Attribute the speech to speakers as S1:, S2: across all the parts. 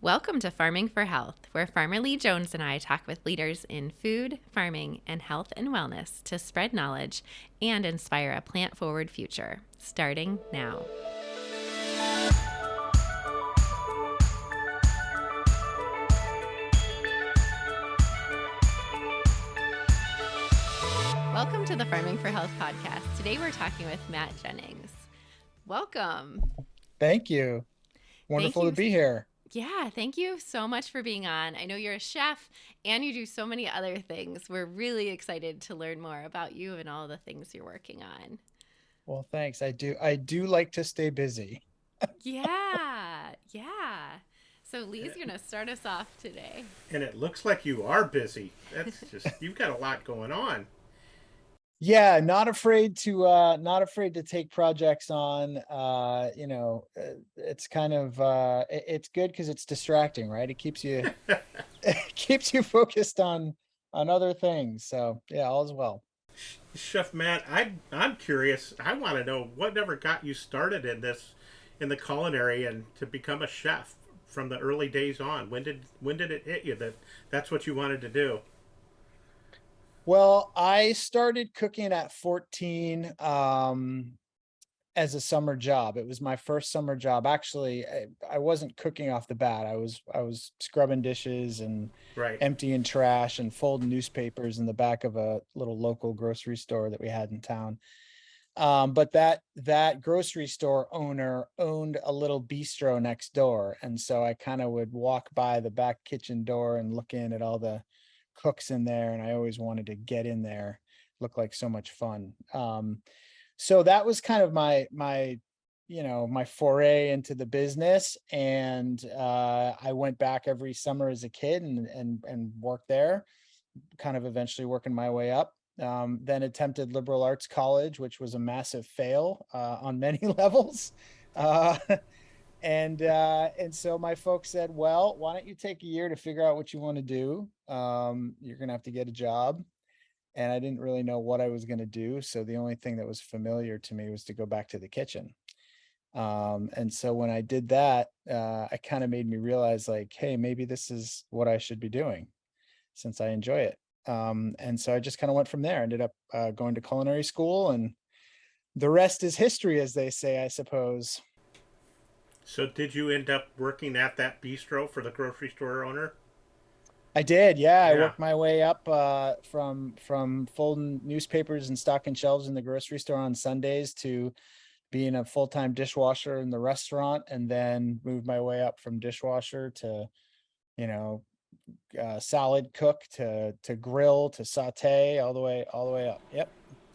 S1: Welcome to Farming for Health, where Farmer Lee Jones and I talk with leaders in food, farming, and health and wellness to spread knowledge and inspire a plant-forward future, starting now. Welcome to the Farming for Health podcast. Today we're talking with Matt Jennings. Welcome.
S2: Thank you.
S1: Thank
S2: Wonderful to
S1: you.
S2: be here.
S1: Yeah, thank you so much for being on. I know you're a chef and you do so many other things. We're really excited to learn more about you and all the things you're working on.
S2: Well, thanks. I do like to stay busy.
S1: Yeah. So Lee's going to start us off today.
S3: And it looks like you are busy. That's just, you've got a lot going on.
S2: Yeah, not afraid to take projects on. It's kind of it's good because it's distracting, right? It keeps you it keeps you focused on other things. So yeah, all's well.
S3: Chef Matt, I'm curious. I want to know whatever got you started in this, in the culinary and to become a chef from the early days on. When did it hit you that that's what you wanted to do?
S2: Well, I started cooking at 14 as a summer job. It was my first summer job. Actually, I wasn't cooking off the bat. I was scrubbing dishes and
S3: Right.
S2: emptying trash and folding newspapers in the back of a little local grocery store that we had in town. But that grocery store owner owned a little bistro next door, and so I kind of would walk by the back kitchen door and look in at all the cooks in there, and I always wanted to get in there. Looked like so much fun. So that was kind of my foray into the business, and I went back every summer as a kid and worked there, kind of eventually working my way up. Then attempted liberal arts college, which was a massive fail on many levels. Uh, and so my folks said, well, why don't you take a year to figure out what you want to do? You're gonna have to get a job. And I didn't really know what I was going to do. So the only thing that was familiar to me was to go back to the kitchen. And so when I did that, it kind of made me realize, like, hey, maybe this is what I should be doing since I enjoy it. And so I just kind of went from there. Ended up going to culinary school, and the rest is history, as they say, I suppose.
S3: So did you end up working at that bistro for the grocery store owner?
S2: I did, yeah. I
S3: Yeah.
S2: worked my way up from folding newspapers and stocking shelves in the grocery store on Sundays to being a full-time dishwasher in the restaurant, and then moved my way up from dishwasher to, you know, salad cook to grill to saute, all the way up. Yep.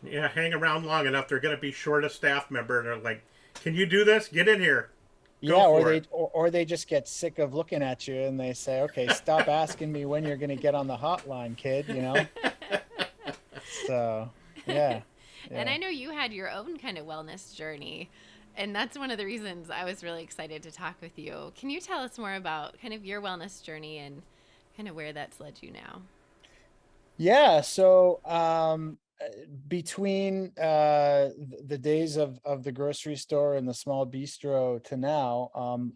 S3: Yeah, hang around long enough, they're going to be short a staff member, and they're like, "Can you do this? Get in here, go
S2: Yeah, or
S3: for
S2: they
S3: it."
S2: or they just get sick of looking at you and they say, okay, stop asking me when you're going to get on the hotline, kid. So yeah.
S1: And
S2: Yeah.
S1: I know you had your own kind of wellness journey. And that's one of the reasons I was really excited to talk with you. Can you tell us more about kind of your wellness journey and kind of where that's led you now?
S2: Yeah, so between the days of the grocery store and the small bistro to now,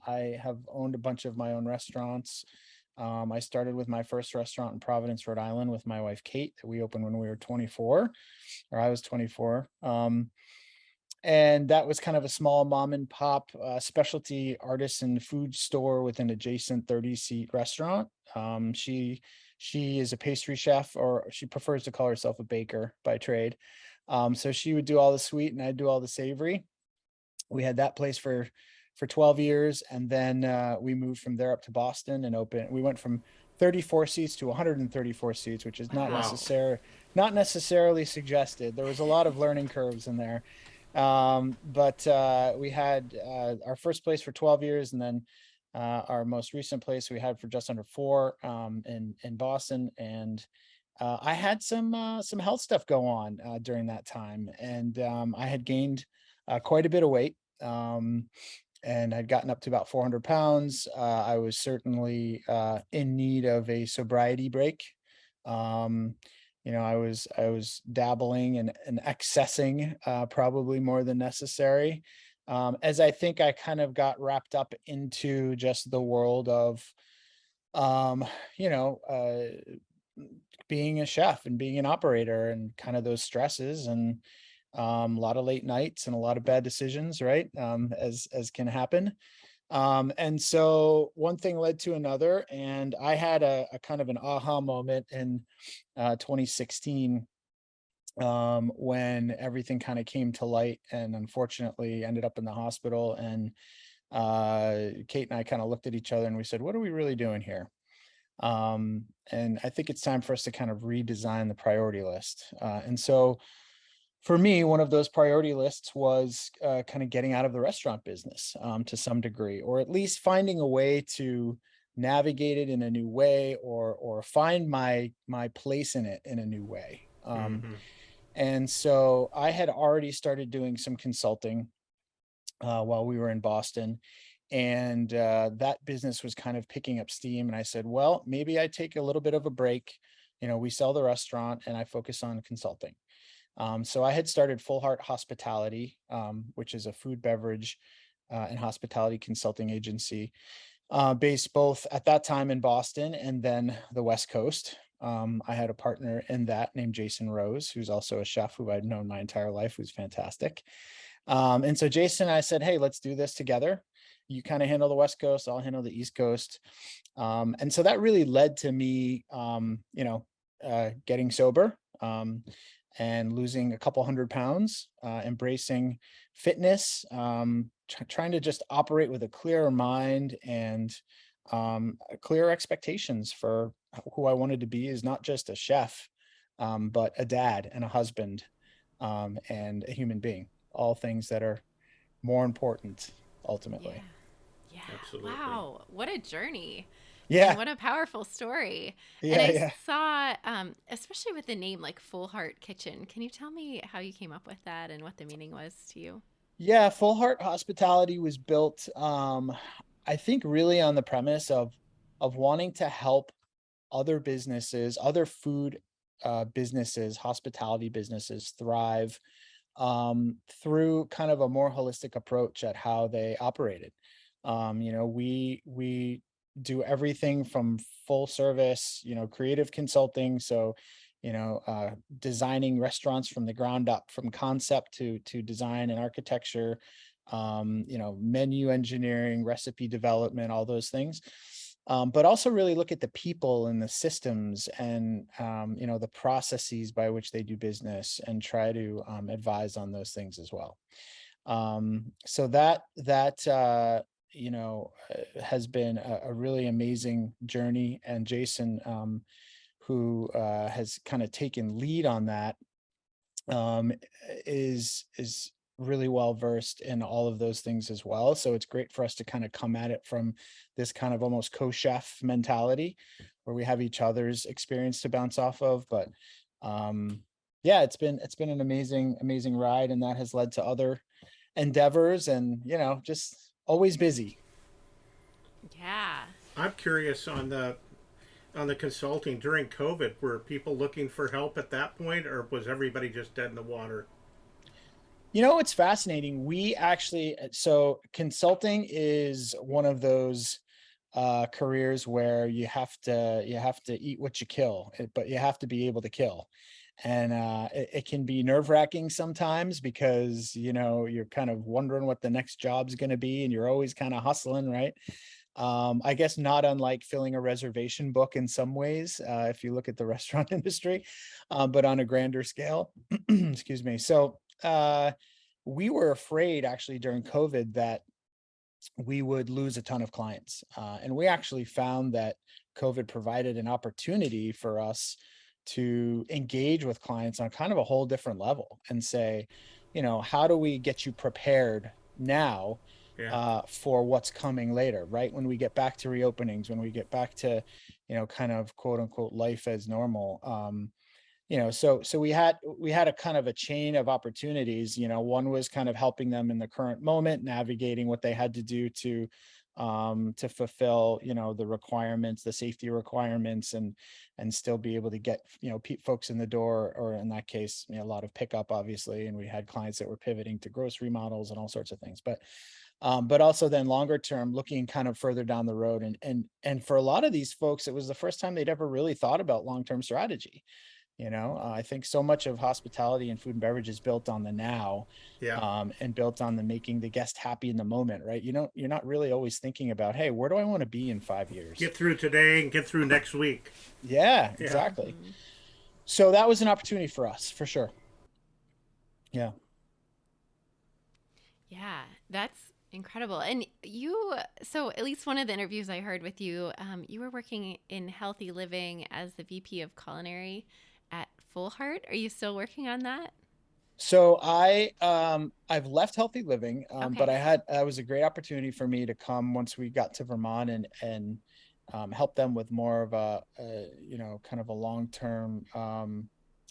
S2: I have owned a bunch of my own restaurants. I started with my first restaurant in Providence, Rhode Island with my wife Kate, that we opened when we were 24, or I was 24. And that was kind of a small mom and pop specialty artisan food store with an adjacent 30-seat restaurant. She is a pastry chef, or she prefers to call herself a baker by trade. So she would do all the sweet and I'd do all the savory. We had that place for 12 years, and then we moved from there up to Boston and opened. We went from 34 seats to 134 seats, which is not
S1: Wow.
S3: Wow.
S2: necessarily suggested. There was a lot of learning curves in there. But we had our first place for 12 years, and then our most recent place we had for just under four, in Boston. And I had some health stuff go on during that time, and I had gained quite a bit of weight. And I'd gotten up to about 400 pounds. I was certainly in need of a sobriety break. Um, I was dabbling and accessing probably more than necessary. as I think I kind of got wrapped up into just the world of, um, you know, being a chef and being an operator and kind of those stresses and a lot of late nights and a lot of bad decisions, right? As can happen. And so one thing led to another, and I had a kind of an aha moment in 2016, when everything kind of came to light, and unfortunately ended up in the hospital. And Kate and I kind of looked at each other and we said, "What are we really doing here?" And I think it's time for us to kind of redesign the priority list. And so for me, one of those priority lists was kind of getting out of the restaurant business, to some degree, or at least finding a way to navigate it in a new way, or find my place in it in a new way.
S3: Mm-hmm.
S2: And so I had already started doing some consulting while we were in Boston, and that business was kind of picking up steam. And I said, well, maybe I take a little bit of a break. We sell the restaurant and I focus on consulting. So I had started Full Heart Hospitality, which is a food, beverage, and hospitality consulting agency, based both at that time in Boston and then the West Coast. I had a partner in that named Jason Rose, who's also a chef who I'd known my entire life, who's fantastic. And so Jason and I said, hey, let's do this together. You kind of handle the West Coast, I'll handle the East Coast. And so that really led to me, getting sober, and losing a couple 100 pounds, embracing fitness, trying to just operate with a clearer mind and clear expectations for who I wanted to be, is not just a chef, but a dad and a husband, and a human being, all things that are more important
S1: Yeah.
S2: ultimately.
S1: Yeah.
S3: Absolutely.
S1: Wow. What a journey. And
S2: Yeah,
S1: what a powerful story. And
S2: yeah,
S1: I
S2: yeah.
S1: saw, especially with the name like Full Heart Kitchen, can you tell me how you came up with that and what the meaning was to you?
S2: Yeah, Full Heart Hospitality was built, I think, really on the premise of wanting to help other businesses, other food businesses, hospitality businesses thrive, through kind of a more holistic approach at how they operated. We do everything from full service, creative consulting. So, designing restaurants from the ground up, from concept to design and architecture, menu engineering, recipe development, all those things. But also really look at the people and the systems and the processes by which they do business, and try to advise on those things as well. So has been a really amazing journey. And Jason, who has kind of taken lead on that, is really well versed in all of those things as well. So it's great for us to kind of come at it from this kind of almost co-chef mentality, where we have each other's experience to bounce off of. But yeah, it's been an amazing ride, and that has led to other endeavors, and just always busy.
S1: Yeah.
S3: I'm curious on the consulting during COVID. Were people looking for help at that point, or was everybody just dead in the water?
S2: It's fascinating. We actually, so consulting is one of those careers where you have to eat what you kill, but you have to be able to kill. And it can be nerve-wracking sometimes, because you're kind of wondering what the next job's going to be, and you're always kind of hustling, right? I guess not unlike filling a reservation book in some ways, if you look at the restaurant industry, but on a grander scale. Excuse me. So we were afraid, actually, during COVID, that we would lose a ton of clients. And we actually found that COVID provided an opportunity for us to engage with clients on kind of a whole different level, and say, how do we get you prepared now,
S3: Yeah.
S2: for what's coming later, right? When we get back to reopenings, when we get back to, kind of quote unquote life as normal. So we had a kind of a chain of opportunities. One was kind of helping them in the current moment, navigating what they had to do to to fulfill, the requirements, the safety requirements, and still be able to get, folks in the door, or in that case, a lot of pickup, obviously. And we had clients that were pivoting to grocery models and all sorts of things. But also then longer term, looking kind of further down the road. And for a lot of these folks, it was the first time they'd ever really thought about long-term strategy. I think so much of hospitality and food and beverage is built on the now,
S3: Yeah.
S2: and built on the making the guest happy in the moment, right? You're not really always thinking about, hey, where do I want to be in 5 years?
S3: Get through today and get through next week.
S2: Yeah, exactly. So that was an opportunity for us, for sure. Yeah.
S1: Yeah, that's incredible. And so at least one of the interviews I heard with you, you were working in healthy living as the VP of culinary at Full Heart. Are you still working on that?
S2: So I've left healthy living, but
S1: Okay.
S2: it was a great opportunity for me to come once we got to Vermont, and help them with more of kind of a long-term,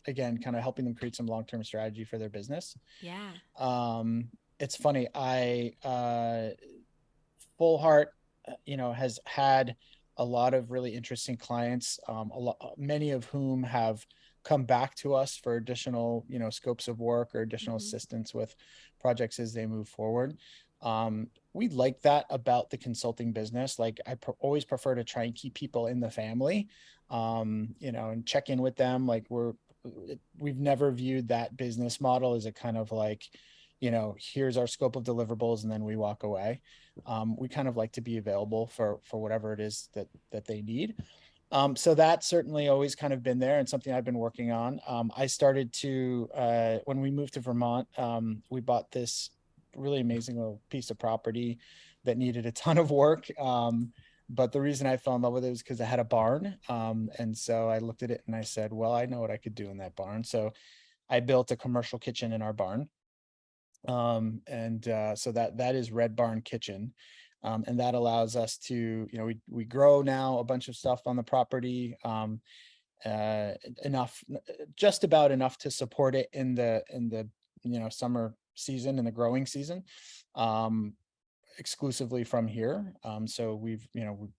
S2: again, kind of helping them create some long-term strategy for their business.
S1: Yeah.
S2: It's funny, Full Heart, has had a lot of really interesting clients, many of whom have come back to us for additional, scopes of work or additional assistance with projects as they move forward. We like that about the consulting business. Like, I always prefer to try and keep people in the family, and check in with them. Like, we've never viewed that business model as a kind of like, here's our scope of deliverables and then we walk away. We kind of like to be available for whatever it is that they need. So that's certainly always kind of been there, and something I've been working on. I started to, when we moved to Vermont, we bought this really amazing little piece of property that needed a ton of work. But the reason I fell in love with it was because it had a barn. And so I looked at it and I said, well, I know what I could do in that barn. So I built a commercial kitchen in our barn. So that is Red Barn Kitchen. And that allows us to, we grow now a bunch of stuff on the property, enough, just about enough to support it in the summer season and the growing season, exclusively from here. So we're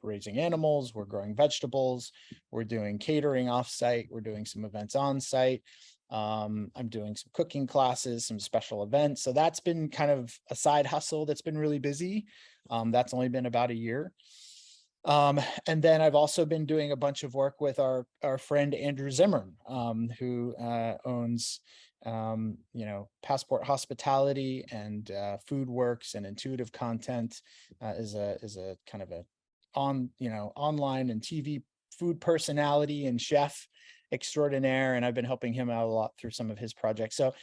S2: raising animals, we're growing vegetables, we're doing catering offsite, we're doing some events on site. I'm doing some cooking classes, some special events. So that's been kind of a side hustle that's been really busy. That's only been about a year. And then I've also been doing a bunch of work with our friend Andrew Zimmern, who owns Passport Hospitality and Food Works and Intuitive Content, is a kind of a online and TV food personality and chef extraordinaire, and I've been helping him out a lot through some of his projects. So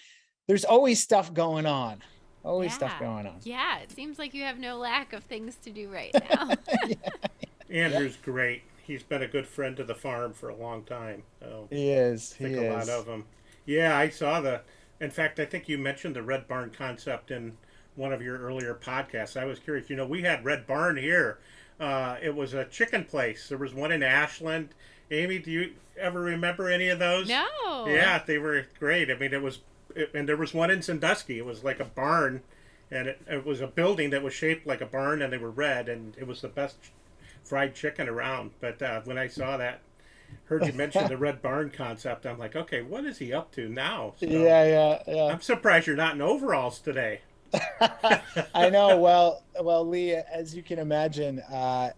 S2: there's always stuff going on. Always stuff going on.
S1: Yeah, it seems like you have no lack of things to do right now.
S3: Andrew's great. He's been a good friend to the farm for a long time. So
S2: He is.
S3: I think a lot of them. Yeah, I saw in fact, I think you mentioned the Red Barn concept in one of your earlier podcasts. I was curious. We had Red Barn here. It was a chicken place. There was one in Ashland. Amy, do you ever remember any of those?
S1: No.
S3: Yeah, they were great. I mean, and there was one in Sandusky. It was like a barn, and it was a building that was shaped like a barn, and they were red, and it was the best fried chicken around. But when I saw that, heard you mention the Red Barn concept, I'm like, okay, what is he up to now? So
S2: Yeah.
S3: I'm surprised you're not in overalls today.
S2: I know. Well, Lee, as you can imagine,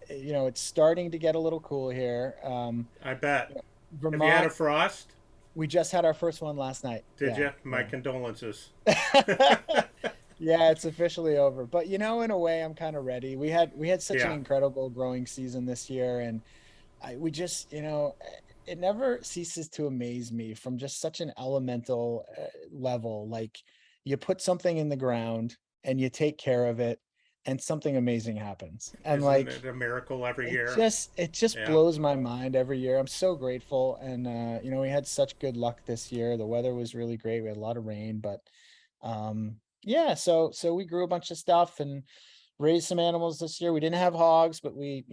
S2: it's starting to get a little cool here.
S3: I bet.
S2: Vermont,
S3: Have you had a frost?
S2: We just had our first one last night.
S3: Did you? My condolences.
S2: Yeah, it's officially over. But in a way, I'm kind of ready. We had such an incredible growing season this year, and we just, it never ceases to amaze me from just such an elemental level. Like, you put something in the ground and you take care of it, and something amazing happens. And
S3: Isn't it a miracle every year?
S2: It just blows my mind every year. I'm so grateful. And, we had such good luck this year. The weather was really great. We had a lot of rain, but, so we grew a bunch of stuff and raised some animals this year. We didn't have hogs, but we've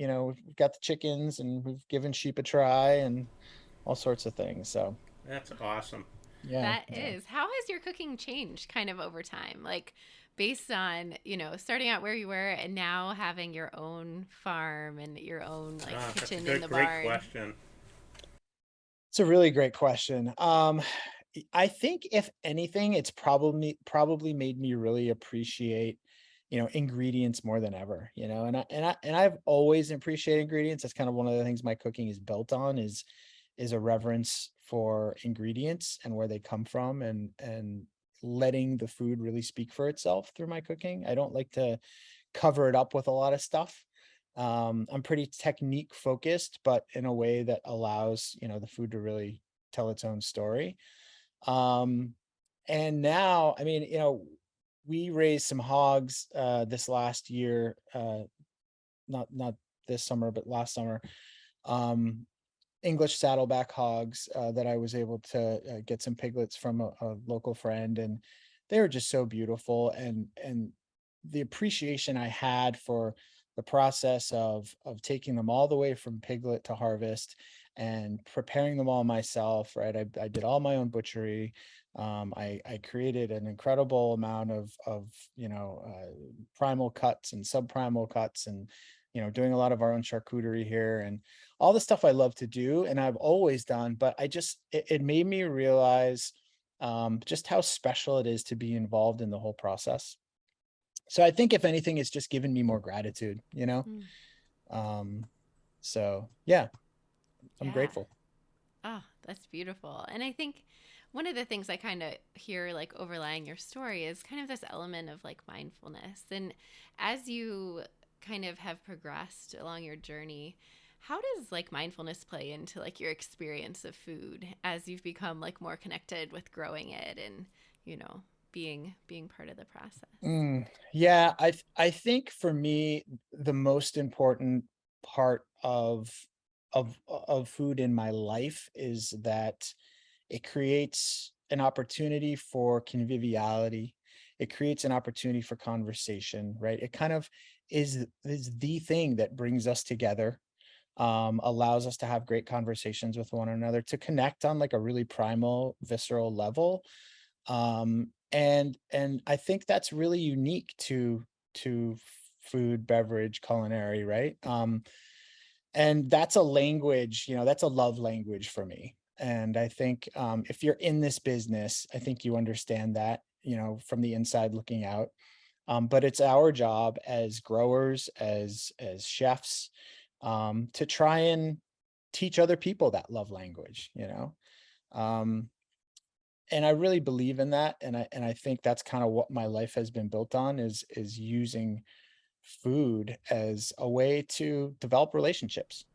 S2: got the chickens, and we've given sheep a try and all sorts of things. So
S3: that's awesome.
S1: Yeah. That is. How has your cooking changed kind of over time? Like, based on, starting out where you were and now having your own farm and your own like
S3: That's a
S1: kitchen in
S3: good,
S1: the
S3: great
S1: barn?
S3: question.
S2: It's a really great question. I think if anything, it's probably made me really appreciate, ingredients more than ever, and I've always appreciated ingredients. That's kind of one of the things my cooking is built on is a reverence for ingredients and where they come from, and letting the food really speak for itself through my cooking. I don't like to cover it up with a lot of stuff. I'm pretty technique focused, but in a way that allows, the food to really tell its own story. Um, and now, I mean, we raised some hogs this last year, not this summer, but last summer. Um, English saddleback hogs that I was able to get some piglets from a local friend, and they were just so beautiful. And the appreciation I had for the process of taking them all the way from piglet to harvest and preparing them all myself. Right, I did all my own butchery. I created an incredible amount of primal cuts and subprimal cuts, and doing a lot of our own charcuterie here, and all the stuff I love to do and I've always done. But it made me realize just how special it is to be involved in the whole process. So I think if anything, it's just given me more gratitude.
S1: Mm,
S2: Um, so yeah, I'm
S1: yeah.
S2: grateful.
S1: Oh, that's beautiful. And I think one of the things I kind of hear like overlying your story is kind of this element of like mindfulness. And as you kind of have progressed along your journey, how does like mindfulness play into like your experience of food as you've become like more connected with growing it and, being part of the process?
S2: Yeah, I think for me, the most important part of food in my life is that it creates an opportunity for conviviality. It creates an opportunity for conversation, right? It kind of is the thing that brings us together, allows us to have great conversations with one another, to connect on like a really primal, visceral level. And I think that's really unique to food, beverage, culinary, right? And that's a language, that's a love language for me. And I think if you're in this business, I think you understand that, from the inside looking out. But it's our job as growers, as chefs, to try and teach other people that love language. Um, and I really believe in that, and I think that's kind of what my life has been built on is using food as a way to develop relationships,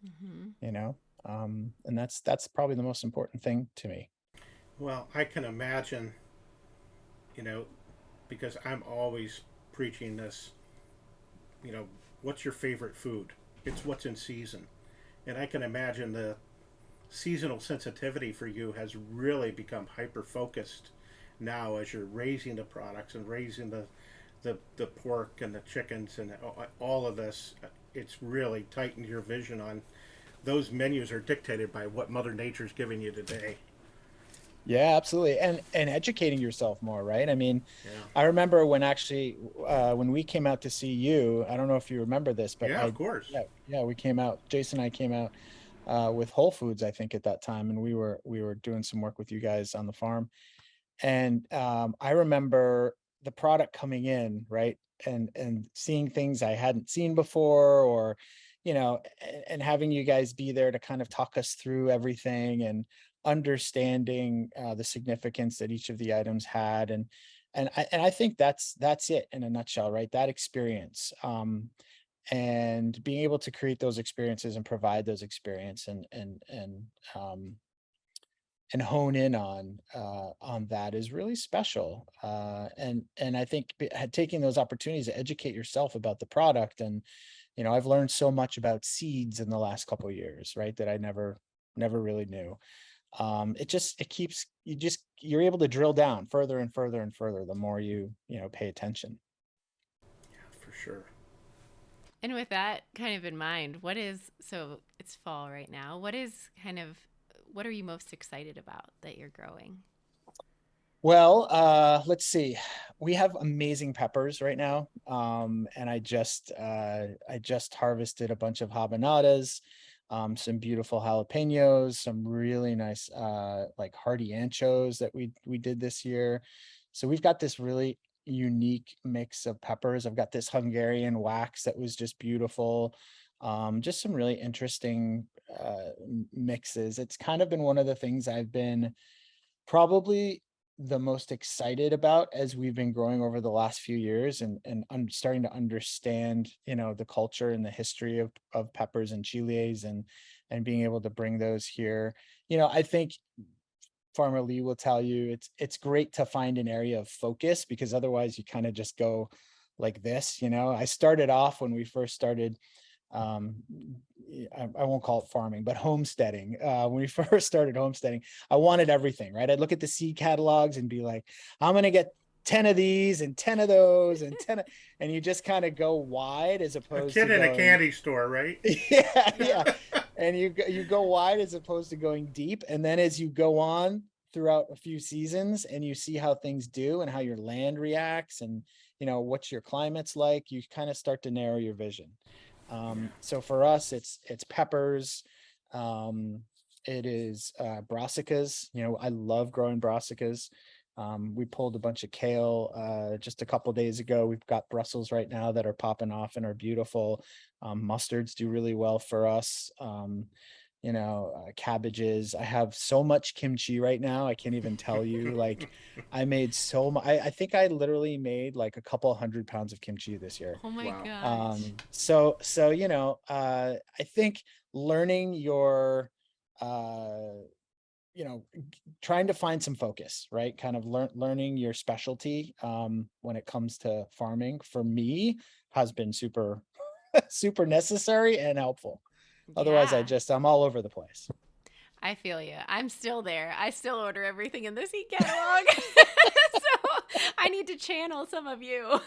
S1: Mm-hmm.
S2: you know? And that's probably the most important thing to me.
S3: Well, I can imagine, you know, because I'm always preaching this, you know, what's your favorite food? It's what's in season. And I can imagine the seasonal sensitivity for you has really become hyper focused now as you're raising the products and raising the pork and the chickens and all of this. It's really tightened your vision on those menus are dictated by what Mother Nature's giving you today.
S2: Yeah, absolutely. And educating yourself more, right? I mean,
S3: Yeah.
S2: I remember when we came out to see you, I don't know if you remember this, but
S3: Yeah, of course.
S2: yeah, we came out, Jason and I came out with Whole Foods, I think at that time, and we were doing some work with you guys on the farm. And I remember the product coming in, right? And seeing things I hadn't seen before, or and having you guys be there to kind of talk us through everything, and understanding the significance that each of the items had. And I think that's it in a nutshell, right? That experience. And being able to create those experiences and provide those experience, um and hone in on that is really special. And I think taking those opportunities to educate yourself about the product. And I've learned so much about seeds in the last couple of years, right, that I never really knew. It keeps you're able to drill down further and further and further the more you pay attention.
S3: Yeah, for sure.
S1: And with that kind of in mind, so it's fall right now. What are you most excited about that you're growing?
S2: Well, let's see. We have amazing peppers right now. And I just harvested a bunch of habanadas, some beautiful jalapenos, some really nice like hardy anchos that we did this year. So we've got this really unique mix of peppers. I've got this Hungarian wax that was just beautiful. Just some really interesting mixes. It's kind of been one of the things I've been probably the most excited about as we've been growing over the last few years, and starting to understand, the culture and the history of peppers and chiles, and being able to bring those here. I think Farmer Lee will tell you it's great to find an area of focus, because otherwise you kind of just go like this. I started off when we first started, um I won't call it farming, but homesteading. When we first started homesteading, I wanted everything, right? I'd look at the seed catalogs and be like, I'm going to get 10 of these and 10 of those and 10 and you just kind of go wide as
S3: A
S2: opposed to
S3: kid in a
S2: going.
S3: candy store, right?
S2: Yeah, yeah. And you go wide as opposed to going deep. And then as you go on throughout a few seasons and you see how things do and how your land reacts, and what your climate's like, you kind of start to narrow your vision.
S3: Yeah.
S2: So for us, it's peppers. Um, it is brassicas. I love growing brassicas. We pulled a bunch of kale just a couple days ago. We've got Brussels right now that are popping off and are beautiful. Mustards do really well for us. Cabbages. I have so much kimchi right now. I can't even tell you. Like, I made so much. I think I literally made like a couple 100 pounds of kimchi this year.
S1: Oh my
S3: Wow.
S1: gosh.
S2: I think learning your, uh, trying to find some focus, right? Kind of learning your specialty when it comes to farming, for me, has been super, super necessary and helpful. Otherwise,
S1: Yeah.
S2: I'm all over the place.
S1: I feel you. I'm still there. I still order everything in the seat catalog. So I need to channel some of you.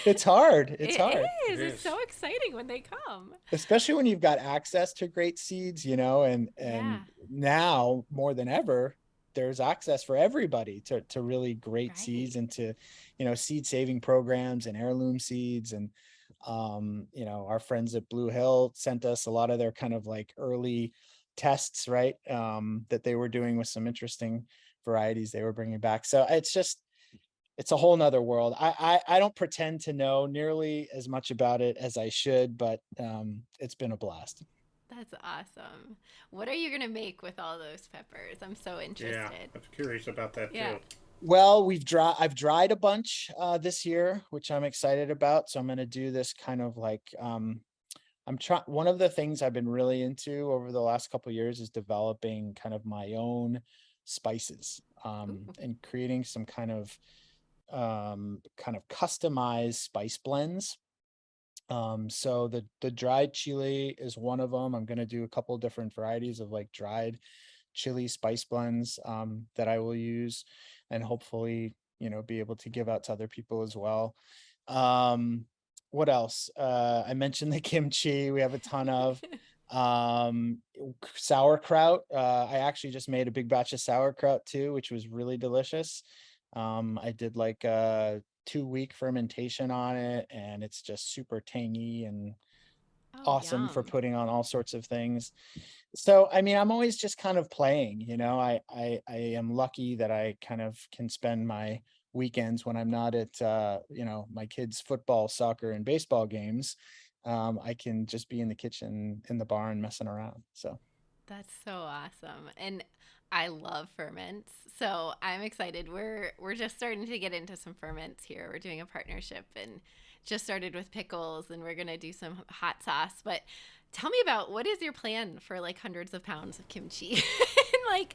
S2: It's hard. It's
S1: It
S2: hard,
S3: It
S1: is. It's
S3: is.
S1: so exciting when they come.
S2: especially when you've got access to great seeds, and
S1: Yeah.
S2: now more than ever, there's access for everybody to really great seeds,
S1: Right.
S2: and to, seed saving programs and heirloom seeds. And our friends at Blue Hill sent us a lot of their kind of like early tests, right? That they were doing with some interesting varieties they were bringing back. So it's a whole nother world. I don't pretend to know nearly as much about it as I should, but it's been a blast.
S1: That's awesome. What are you going to make with all those peppers? I'm so
S3: Yeah,
S1: interested.
S3: I'm curious about that
S1: Yeah.
S3: too.
S2: Well, I've dried a bunch this year, which I'm excited about. So I'm going to do this kind of like, I'm trying. One of the things I've been really into over the last couple of years is developing kind of my own spices,
S1: Ooh.
S2: and creating some kind of customized spice blends. So the dried chili is one of them. I'm going to do a couple different varieties of like dried chili spice blends that I will use, and hopefully, be able to give out to other people as well. Um, what else? I mentioned the kimchi. We have a ton of sauerkraut. I actually just made a big batch of sauerkraut too, which was really delicious. I did like 2-week fermentation on it, and it's just super tangy and
S1: Oh,
S2: awesome for
S1: yum.
S2: putting on all sorts of things. So, I mean, I'm always just kind of playing, I am lucky that I kind of can spend my weekends when I'm not at, my kids' football, soccer, and baseball games. I can just be in the kitchen, in the barn, messing around. So
S1: That's so awesome. And I love ferments. So I'm excited. We're just starting to get into some ferments here. We're doing a partnership and just started with pickles, and we're going to do some hot sauce. But tell me about, what is your plan for like hundreds of pounds of kimchi? And like,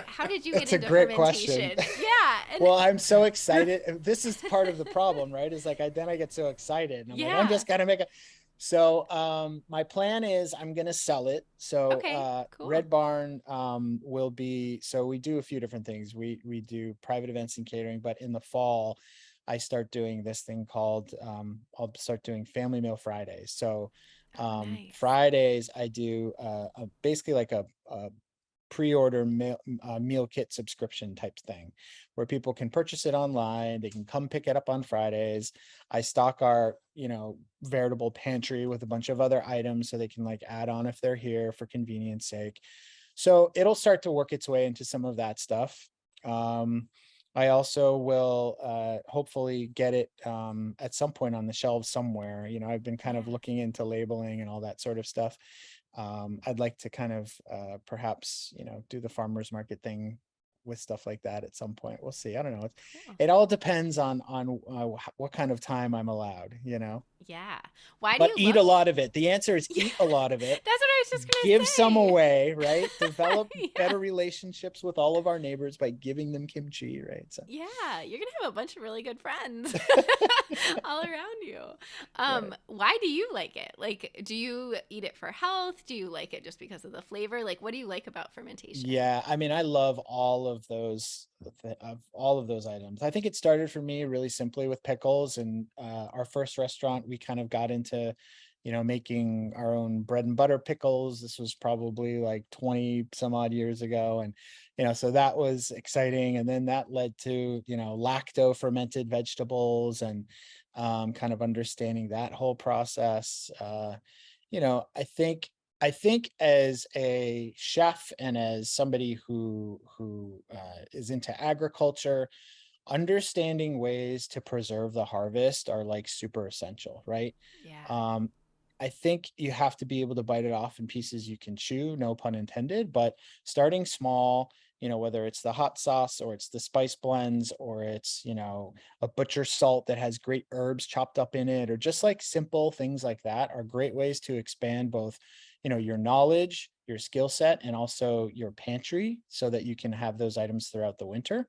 S1: how did you get
S2: it's a
S1: into
S2: great question.
S1: fermentation? Yeah. And
S2: Well, I'm so excited. And this is part of the problem, right? Is like then I get so excited and I'm like, I'm
S1: yeah.
S2: just gonna make it. So my plan is I'm gonna sell it. So
S1: Okay, cool.
S2: Red Barn will be, so we do a few different things. We do private events and catering, but in the fall I start doing this thing called I'll start doing Family Meal Fridays. So
S1: Oh, nice.
S2: Fridays I do basically like a pre-order meal kit subscription type thing, where people can purchase it online. They can come pick it up on Fridays. I stock our, veritable pantry with a bunch of other items so they can like add on if they're here for convenience sake. So it'll start to work its way into some of that stuff. I also will hopefully get it at some point on the shelves somewhere. I've been kind of
S1: Yeah.
S2: looking into labeling and all that sort of stuff. I'd like to kind of perhaps, do the farmers market thing with stuff like that at some point. We'll see. I don't know.
S1: Cool.
S2: It all depends on what kind of time I'm allowed,
S1: Yeah. Why do
S2: but
S1: you
S2: eat
S1: love?
S2: a lot of it. The answer is
S1: Yeah.
S2: eat a lot of it.
S1: That's what I was just
S2: Give some
S1: gonna say.
S2: away, right? Develop
S1: Yeah.
S2: better relationships with all of our neighbors by giving them kimchi, right? So,
S1: Yeah, you're gonna have a bunch of really good friends all around you.
S2: right.
S1: Why do you like it? Like, do you eat it for health? Do you like it just because of the flavor? Like, what do you like about fermentation?
S2: Yeah, I mean, I love all of those items. I think it started for me really simply with pickles, and our first restaurant, we kind of got into, making our own bread and butter pickles. This was probably like 20 some odd years ago, and so that was exciting. And then that led to, lacto fermented vegetables, and kind of understanding that whole process. I think as a chef and as somebody who is into agriculture, understanding ways to preserve the harvest are like super essential, right?
S1: Yeah.
S2: Um, I think you have to be able to bite it off in pieces you can chew, no pun intended, but starting small, whether it's the hot sauce or it's the spice blends or it's, a butcher salt that has great herbs chopped up in it, or just like simple things like that are great ways to expand both, your knowledge, your skill set, and also your pantry so that you can have those items throughout the winter.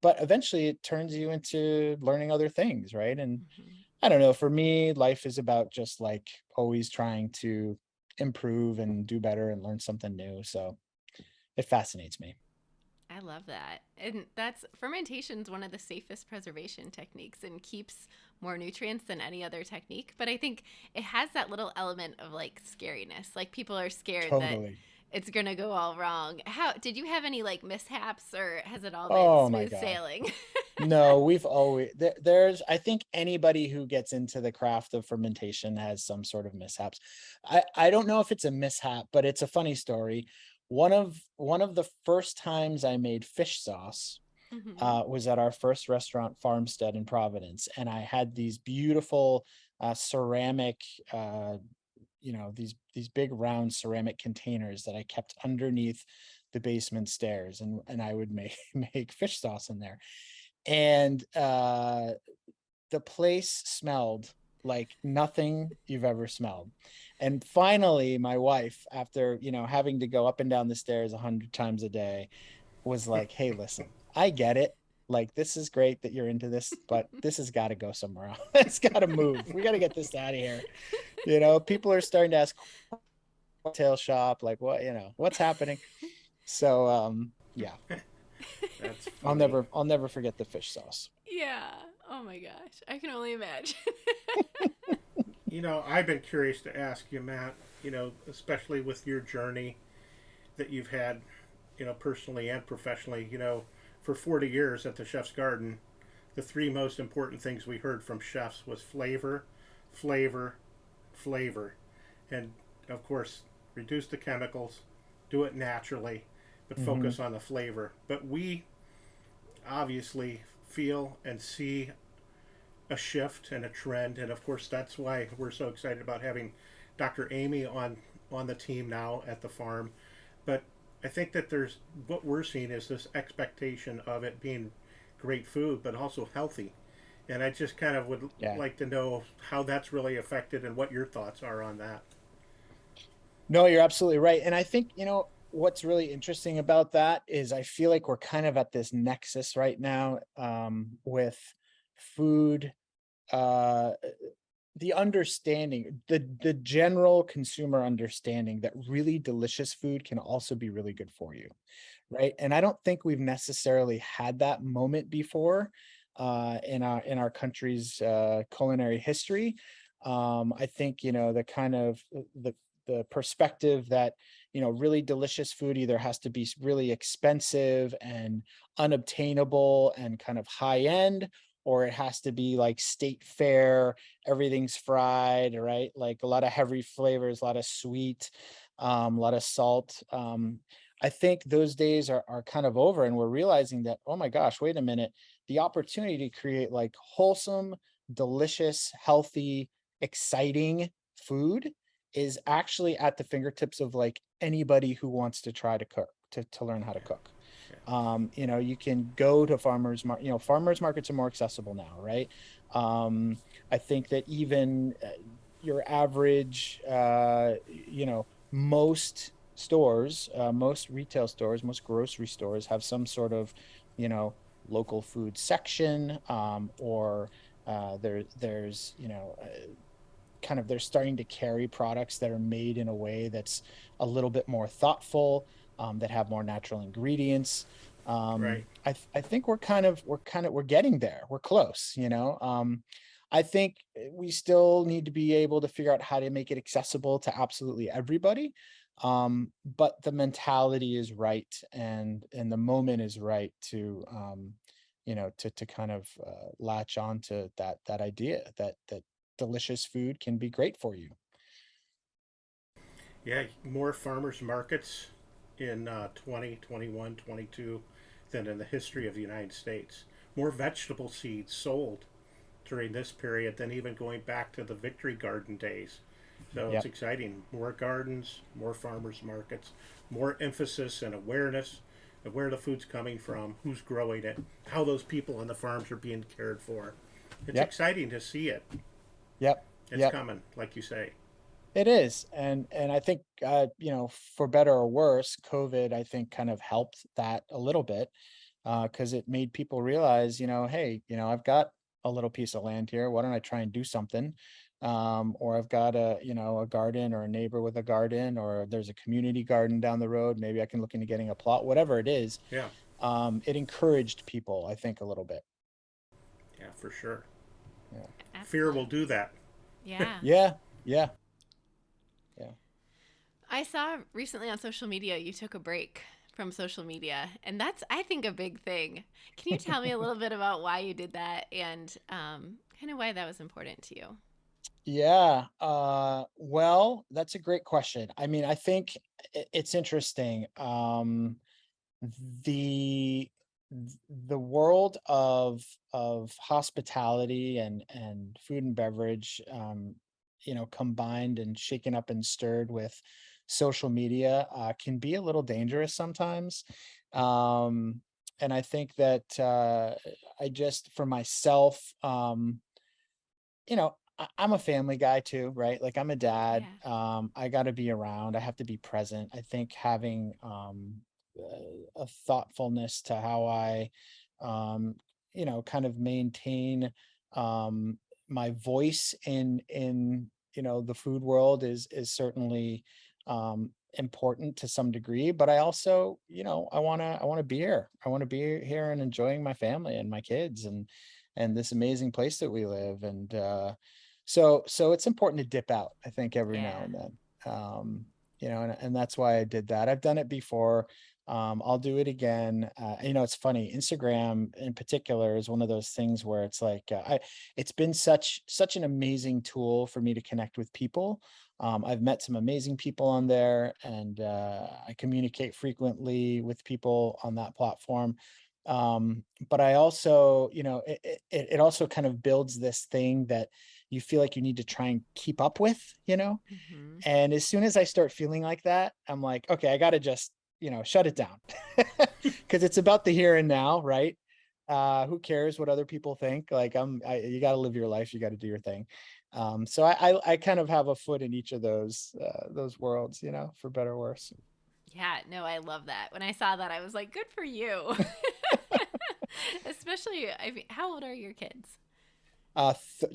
S2: But eventually it turns you into learning other things, right? And
S1: Hmm.
S2: I don't know, for me, life is about just like always trying to improve and do better and learn something new. So it fascinates me.
S1: I love that. And that's fermentation's one of the safest preservation techniques and keeps more nutrients than any other technique. But I think it has that little element of like scariness. Like people are scared that
S2: Totally.
S1: it's gonna go all wrong. How did you have any like mishaps or has it all been
S2: Oh my
S1: smooth
S2: God.
S1: sailing?
S2: No, we've always there's I think anybody who gets into the craft of fermentation has some sort of mishaps. I don't know if it's a mishap, but it's a funny story. One of the first times I made fish sauce
S1: Hmm.
S2: was at our first restaurant, Farmstead in Providence, and I had these beautiful ceramic, these big round ceramic containers that I kept underneath the basement stairs, and I would make make fish sauce in there, and the place smelled like nothing you've ever smelled. And finally, my wife, after having to go up and down the stairs 100 times a day, was like, "Hey, listen, I get it. Like, this is great that you're into this, but this has got to go somewhere else. It's got to move. We got to get this out of here." People are starting to ask tail shop, like, what's happening. So, yeah,
S3: That's
S2: I'll
S3: funny.
S2: never, I'll never forget the fish sauce.
S1: Yeah. Oh my gosh. I can only imagine.
S3: I've been curious to ask you, Matt, especially with your journey that you've had, personally and professionally, for 40 years at the Chef's Garden, the three most important things we heard from chefs was flavor, flavor, flavor. And of course, reduce the chemicals, do it naturally, but
S2: Hmm.
S3: focus on the flavor. But we obviously feel and see a shift and a trend, and of course that's why we're so excited about having Dr. Amy on the team now at the farm. But I think that there's what we're seeing is this expectation of it being great food, but also healthy. And I just kind of would
S2: Yeah.
S3: like to know how that's really affected and what your thoughts are on that.
S2: No, you're absolutely right. And I think, what's really interesting about that is I feel like we're kind of at this nexus right now, with food, uh, the understanding, the general consumer understanding that really delicious food can also be really good for you, right? And I don't think we've necessarily had that moment before in our country's culinary history. I think the kind of the the perspective that, really delicious food either has to be really expensive and unobtainable and kind of high end, or it has to be like state fair, everything's fried, right? Like a lot of heavy flavors, a lot of sweet, a lot of salt. I think those days are kind of over, and we're realizing that, oh my gosh, wait a minute, the opportunity to create like wholesome, delicious, healthy, exciting food is actually at the fingertips of like anybody who wants to try to cook, to learn how to cook. You can go to farmers markets are more accessible now, right? I think that even your average, most stores, most retail stores, most grocery stores have some sort of, local food section, or there's, kind of they're starting to carry products that are made in a way that's a little bit more thoughtful, that have more natural ingredients.
S3: Right.
S2: I think we're getting there. We're close, I think we still need to be able to figure out how to make it accessible to absolutely everybody. But the mentality is right, and the moment is right to, to kind of latch on to that idea that delicious food can be great for you.
S3: Yeah, more farmers markets in 2021, 22 than in the history of the United States. More vegetable seeds sold during this period than even going back to the Victory Garden days. So it's
S2: Yep.
S3: exciting. More gardens, more farmers markets, more emphasis and awareness of where the food's coming from, who's growing it, how those people on the farms are being cared for. It's
S2: Yep.
S3: exciting to see it.
S2: Yep.
S3: It's
S2: Yep.
S3: coming, like you say.
S2: It is. And I think, for better or worse, COVID, I think, kind of helped that a little bit, because it made people realize, hey, I've got a little piece of land here. Why don't I try and do something? Or I've got a garden, or a neighbor with a garden, or there's a community garden down the road. Maybe I can look into getting a plot, whatever it is.
S3: Yeah,
S2: It encouraged people, I think, a little bit.
S3: yeah, for sure.
S2: Yeah.
S3: Fear will
S1: Absolutely.
S3: do that.
S1: Yeah.
S2: Yeah. Yeah. Yeah.
S1: I saw recently on social media you took a break from social media, and that's, I think, a big thing. Can you tell me a little bit about why you did that, and kind of why that was important to you?
S2: Yeah. Well, that's a great question. I mean, I think it's interesting. The the world of hospitality and food and beverage, combined and shaken up and stirred with social media, can be a little dangerous sometimes. Um, and I think that, I just, for myself, I'm a family guy too, right? Like, I'm a dad.
S1: Yeah.
S2: I got to be around. I have to be present. I think having, a thoughtfulness to how I, um, kind of maintain, um, my voice in the food world is certainly, important to some degree. But I also, I want to be here. I want to be here and enjoying my family and my kids and this amazing place that we live. And so it's important to dip out, I think, every now
S1: Yeah.
S2: and then. And that's why I did that. I've done it before. I'll do it again. It's funny. Instagram in particular is one of those things where it's like, it's been such an amazing tool for me to connect with people. I've met some amazing people on there, and I communicate frequently with people on that platform. But I also, it also kind of builds this thing that you feel like you need to try and keep up with.
S1: Hmm.
S2: And as soon as I start feeling like that, I'm like, okay, I got to just, shut it down, because it's about the here and now, right? Who cares what other people think? Like, you got to live your life. You got to do your thing. So I kind of have a foot in each of those worlds, for better or worse.
S1: Yeah, no, I love that. When I saw that, I was like, good for you. Especially, I mean, how old are your kids?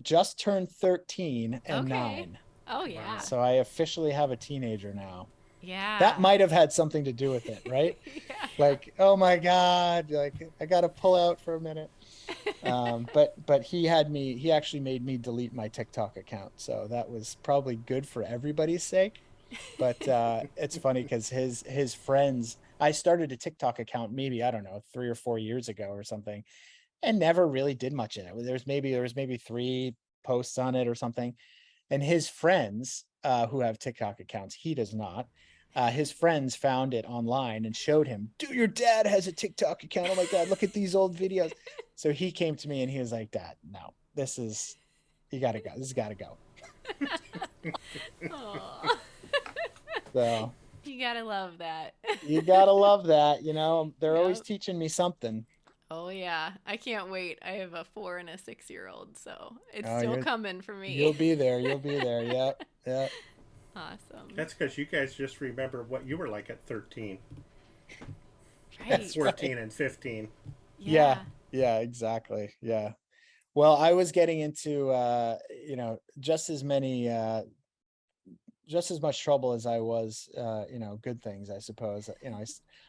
S2: Just turned 13 and
S1: Okay.
S2: 9.
S1: Oh, yeah.
S3: Wow.
S2: So I officially have a teenager now. That
S1: Yeah.
S2: might have had something to do with it, right?
S1: Yeah.
S2: Like, oh my God, like, I got to pull out for a minute. But he actually made me delete my TikTok account. So that was probably good for everybody's sake. But it's funny because his friends, I started a TikTok account maybe, I don't know, 3 or 4 years ago or something, and never really did much in it. There was maybe 3 posts on it or something. And his friends, who have TikTok accounts, he does not. His friends found it online and showed him, dude, your dad has a TikTok account. Oh my God, look at these old videos. So he came to me and he was like, Dad, no, you gotta go. This has gotta go.
S1: Aw.
S2: So
S1: You gotta love that.
S2: you gotta love that. They're always
S1: Yep.
S2: teaching me something.
S1: Oh yeah, I can't wait. I have a 4 and a 6-year-old, so it's
S2: Oh,
S1: still coming for
S2: you'll
S1: me.
S2: be there. You'll be there. Yep. Yep.
S1: Awesome.
S3: That's because you guys just remember what you were like at 13,
S1: Right.
S3: 14, and 15.
S2: Yeah.
S1: Yeah.
S2: Yeah, exactly. Yeah. Well, I was getting into just as much trouble as I was good things, I suppose.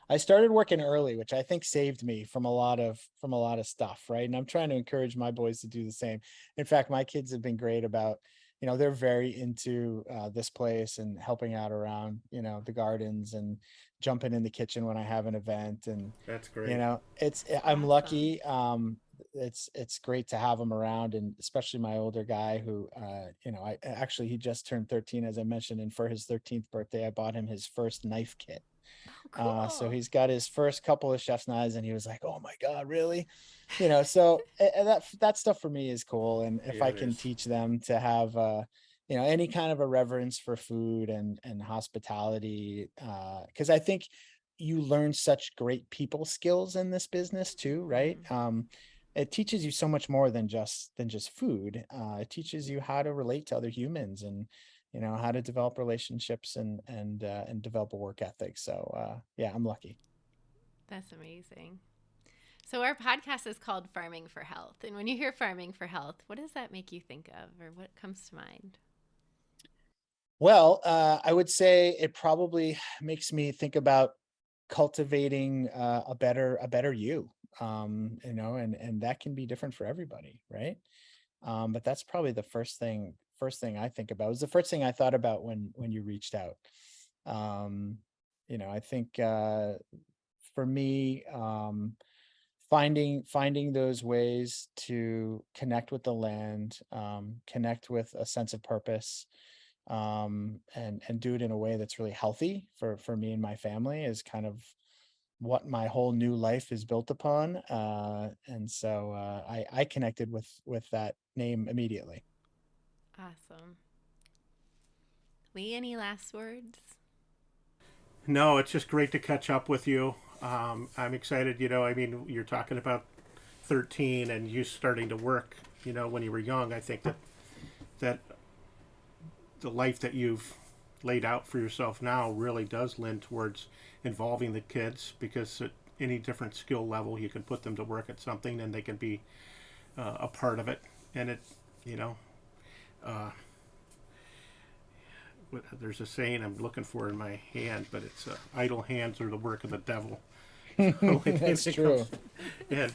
S2: I started working early, which I think saved me from a lot of stuff, right? And I'm trying to encourage my boys to do the same. In fact, my kids have been great about, they're very into this place and helping out around, the gardens and jumping in the kitchen when I have an event. And
S3: That's great.
S2: I'm
S1: Awesome.
S2: lucky. It's great to have him around, and especially my older guy who I actually, he just turned 13, as I mentioned, and for his 13th birthday I bought him his first knife kit.
S1: Oh,
S2: So
S1: cool.
S2: he's got his first couple of chef's knives and he was like, oh my God, really? So that stuff for me is cool. And if
S3: Yeah,
S2: I
S3: it
S2: can
S3: is.
S2: teach them to have any kind of a reverence for food and hospitality, because I think you learn such great people skills in this business too, right?
S1: Mhm.
S2: It teaches you so much more than just food. It teaches you how to relate to other humans and how to develop relationships and develop a work ethic. So yeah, I'm lucky.
S1: That's amazing. So our podcast is called Farming for Health. And when you hear farming for health, what does that make you think of or what comes to mind?
S2: Well, I would say it probably makes me think about cultivating a better you. And that can be different for everybody, right? But that's probably the first thing I think about. It was the first thing I thought about when you reached out. um I think for me, finding those ways to connect with the land, connect with a sense of purpose, and do it in a way that's really healthy for me and my family is kind of what my whole new life is built upon. And so I connected with that name immediately.
S1: Awesome. Lee, any last words?
S3: No, it's just great to catch up with you. I'm excited. I mean, you're talking about 13 and you starting to work. When you were young. I think that the life that you've laid out for yourself now really does lend towards involving the kids because at any different skill level, you can put them to work at something and they can be a part of it. And it, you know, uh, there's a saying I'm looking for in my hand, but it's idle hands are the work of the devil. So it
S2: That's
S3: becomes,
S2: true.
S3: and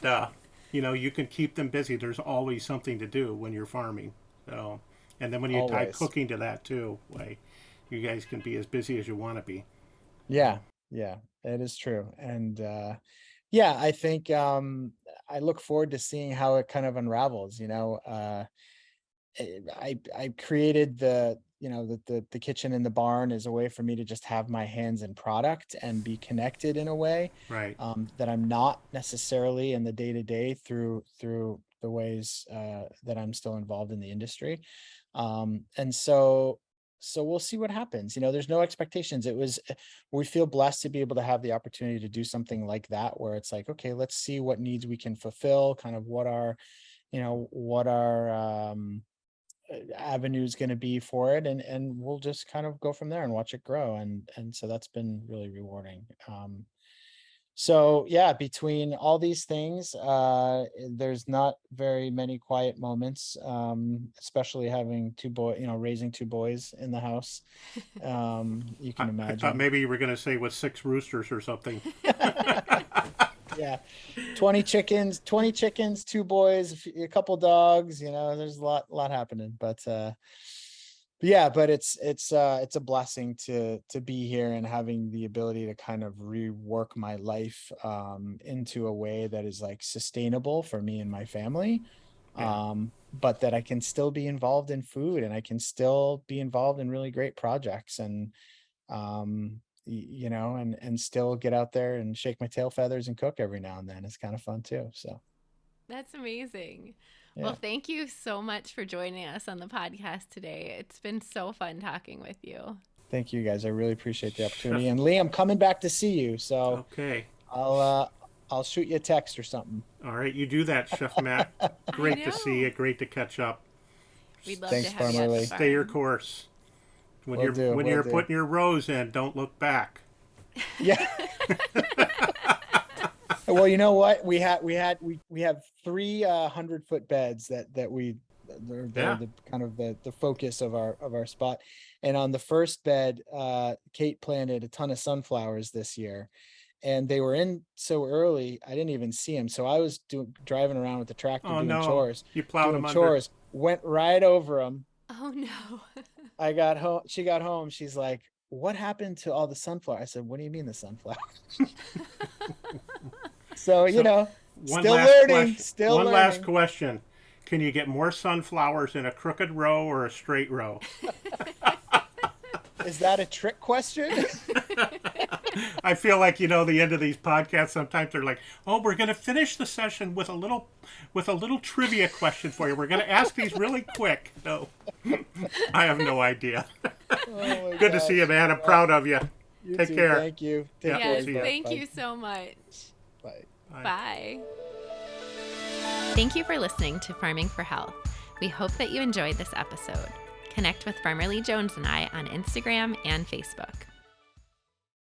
S3: you can keep them busy. There's always something to do when you're farming. So, and then when you tie
S2: Always.
S3: cooking to that too, like you guys can be as busy as you want to be.
S2: Yeah, yeah, it is true. And yeah, I think I look forward to seeing how it kind of unravels. I created the kitchen in the barn as a way for me to just have my hands in product and be connected in a way
S3: Right.
S2: that I'm not necessarily in the day to day through the ways that I'm still involved in the industry. And so we'll see what happens. There's no expectations. We feel blessed to be able to have the opportunity to do something like that, where it's like, okay, let's see what needs we can fulfill, kind of what our avenues going to be for it, and we'll just kind of go from there and watch it grow. And so that's been really rewarding. So yeah, between all these things, there's not very many quiet moments, especially having raising 2 boys in the house. You can
S3: I thought
S2: imagine.
S3: maybe you were going to say with 6 roosters or something.
S2: Yeah, 20 chickens, 2 boys, a couple dogs. There's a lot happening. But yeah, but it's a blessing to be here and having the ability to kind of rework my life into a way that is like sustainable for me and my family.
S3: Yeah.
S2: But that I can still be involved in food, and I can still be involved in really great projects, and and still get out there and shake my tail feathers and cook every now and then. It's kind of fun too. So
S1: That's amazing. Well,
S2: yeah.
S1: thank you so much for joining us on the podcast today. It's been so fun talking with you.
S2: Thank you guys. I really appreciate the opportunity.
S3: Chef,
S2: And Lee, I'm coming back to see you. So
S3: okay.
S2: I'll shoot you a text or something.
S3: All right, you do that, Chef Matt. Great to see you. Great to catch up.
S1: We'd love
S2: Thanks,
S1: to have you
S2: Farmer
S1: at the
S2: Lee.
S1: farm.
S3: Stay your course. When
S2: Will do, will
S3: you're
S2: do.
S3: putting your rows in, don't look back.
S2: Yeah. Well, you know what? We have 300-foot beds that they're
S3: Yeah.
S2: the kind of the focus of our spot. And on the first bed, Kate planted a ton of sunflowers this year, and they were in so early I didn't even see them. So I was driving around with the tractor
S3: Oh
S2: doing
S3: no, you plowed them under.
S2: chores, went right over them.
S1: Oh, no.
S2: I got home. She got home. She's like, "What happened to all the sunflowers?" I said, "What do you mean the sunflowers?" So, still learning, still
S3: One
S2: learning.
S3: last question. Can you get more sunflowers in a crooked row or a straight row?
S2: Is that a trick question?
S3: I feel like, the end of these podcasts, sometimes they're like, oh, we're going to finish the session with a little trivia question for you. We're going to ask these really quick. No, I have no idea.
S2: Oh
S3: Good to see you, man. I'm proud of you.
S2: You
S3: Take
S2: too.
S3: care.
S2: Thank you. Take
S3: Yeah,
S2: care.
S1: Yes,
S3: see ya.
S1: thank
S2: Bye.
S1: you so much.
S2: Bye.
S1: Bye. Thank you for listening to Farming for Health. We hope that you enjoyed this episode. Connect with Farmer Lee Jones and I on Instagram and Facebook.